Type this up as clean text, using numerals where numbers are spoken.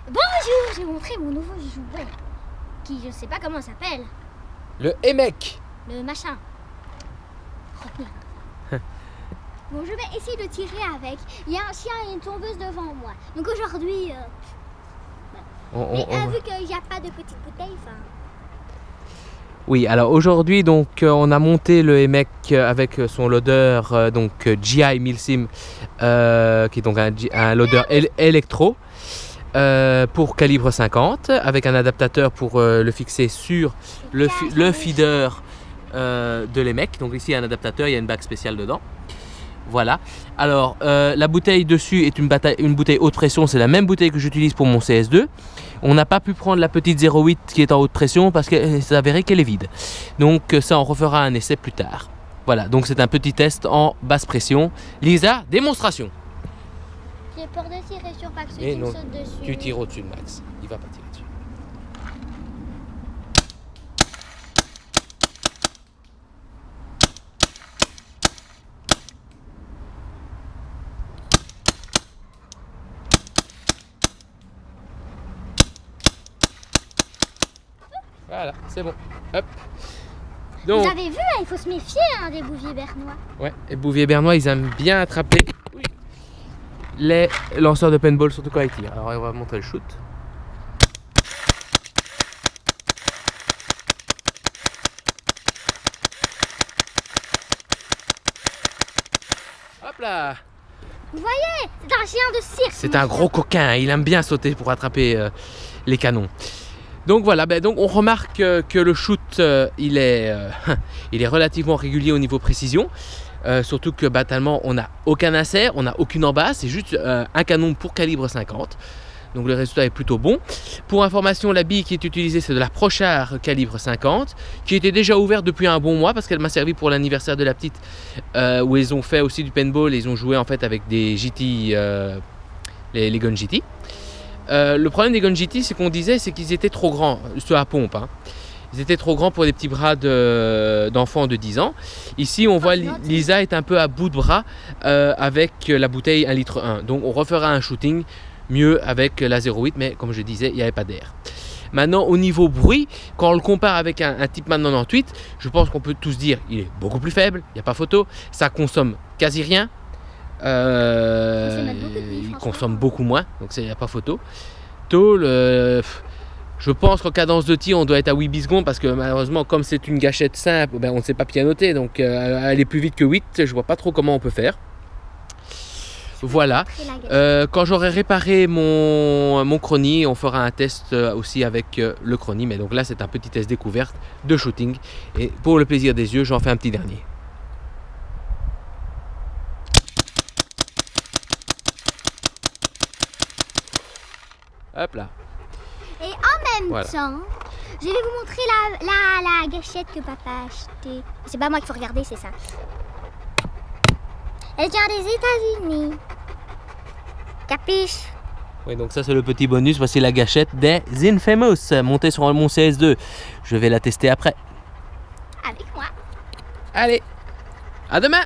Bonjour, je vais vous montrer mon nouveau jouet, qui je sais pas comment ça s'appelle. Le EMEC. Le machin. Bon, je vais essayer de tirer avec. Il y a un chien et une tombeuse devant moi. Donc aujourd'hui, vu qu'il n'y a pas de petite bouteille, enfin... Oui, alors aujourd'hui, donc, on a monté le EMEC avec son loader GI Milsim, qui est donc un loader électro pour calibre 50, avec un adaptateur pour le fixer sur le feeder de l'EMEC. Donc ici, il y a un adaptateur, il y a une bague spéciale dedans. Voilà. Alors, la bouteille dessus est une bouteille haute pression. C'est la même bouteille que j'utilise pour mon CS2. On n'a pas pu prendre la petite 0,8 qui est en haute pression parce que s'est avéré qu'elle est vide. Donc ça, on refera un essai plus tard. Voilà, donc c'est un petit test en basse pression. Lisa, démonstration. J'ai peur de tirer sur Max Et tu non, sautes dessus. tu tires au-dessus de Max. Il va pas tirer dessus. Voilà, c'est bon. Hop. Donc, Vous avez vu, hein, il faut se méfier des bouviers bernois. ouais, les bouviers bernois, ils aiment bien attraper les lanceurs de paintball, surtout quand ils tirent. Alors, on va montrer le shoot. Hop là! Vous voyez, c'est un chien de cirque. C'est un gros coquin, il aime bien sauter pour attraper les canons. Donc voilà, donc on remarque que le shoot il est relativement régulier au niveau précision. Surtout que tellement on n'a aucun insert, on n'a aucune embase, c'est juste un canon pour calibre 50. Donc le résultat est plutôt bon. Pour information, la bille qui est utilisée, c'est de la Prochar calibre 50, qui était déjà ouverte depuis un bon mois parce qu'elle m'a servi pour l'anniversaire de la petite, où ils ont fait aussi du paintball et ils ont joué en fait avec des GT, les guns GT. Le problème des guns GT, c'est qu'on disait, c'est qu'ils étaient trop grands, ceux à pompe. Hein. Ils étaient trop grands pour des petits bras d'enfants de 10 ans. Ici, on voit Lisa est un peu à bout de bras avec la bouteille 1,1 litre. Donc, on refera un shooting mieux avec la 0,8, mais comme je disais, il n'y avait pas d'air. Maintenant, au niveau bruit, quand on le compare avec un Tippmann 98, je pense qu'on peut tous dire il est beaucoup plus faible, il n'y a pas photo. Ça consomme quasi rien. Il consomme beaucoup moins, donc il n'y a pas photo. Tôle, je pense qu'en cadence de tir on doit être à 8 bisecondes parce que malheureusement comme c'est une gâchette simple, on ne sait pas pianoter, donc aller plus vite que 8, je vois pas trop comment on peut faire. Voilà, quand j'aurai réparé mon chrony, on fera un test aussi avec le chrony, mais donc là c'est un petit test découverte de shooting et pour le plaisir des yeux j'en fais un petit dernier. Hop là. Et en même temps, je vais vous montrer la gâchette que papa a achetée. C'est pas moi qu'il faut regarder, c'est ça. Elle vient des États-Unis. Capiche? Oui, donc ça c'est le petit bonus. Voici la gâchette des Infamous montée sur mon CS2. Je vais la tester après. Avec moi. Allez, à demain!